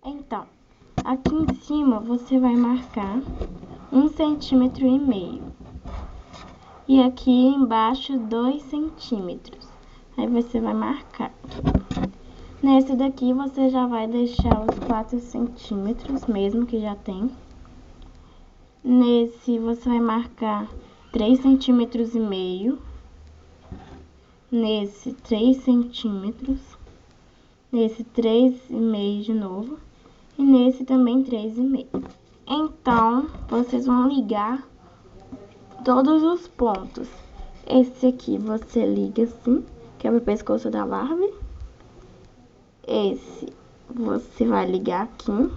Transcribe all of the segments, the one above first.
Então, aqui em cima você vai marcar 1,5 cm. E aqui embaixo 2 centímetros. Aí você vai marcar. Nesse daqui você já vai deixar os 4 centímetros, mesmo que já tem. Nesse você vai marcar 3,5 centímetros. Nesse 3 centímetros. Nesse 3,5 de novo. E nesse também 3,5. Então, vocês vão ligar todos os pontos. Esse aqui você liga assim, que é o pescoço da Barbie. Esse você vai ligar aqui.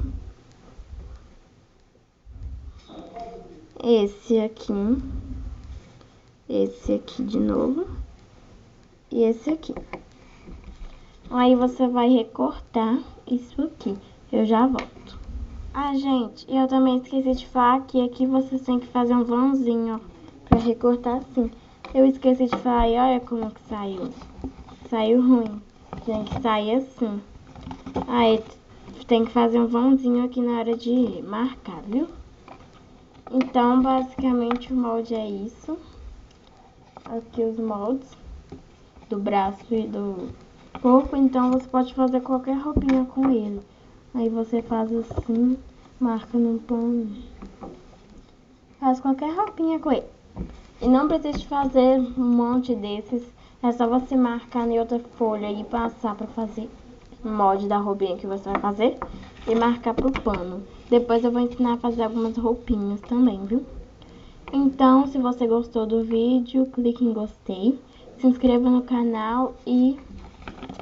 Esse aqui. Esse aqui de novo. E esse aqui. Aí você vai recortar isso aqui. Eu já volto. Ah, gente, eu também esqueci de falar que aqui vocês têm que fazer um vãozinho, ó, pra recortar assim. Eu esqueci de falar e olha como que saiu. Saiu ruim. Tem que sair assim. Aí tem que fazer um vãozinho aqui na hora de marcar, viu? Então, basicamente o molde é isso. Aqui os moldes do braço e do corpo. Então você pode fazer qualquer roupinha com ele. Aí você faz assim, marca no pano. Faz qualquer roupinha com ele. E não precisa de fazer um monte desses. É só você marcar em outra folha e passar pra fazer o molde da roupinha que você vai fazer. E marcar pro pano. Depois eu vou ensinar a fazer algumas roupinhas também, viu? Então, se você gostou do vídeo, clique em gostei. Se inscreva no canal e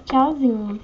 tchauzinho.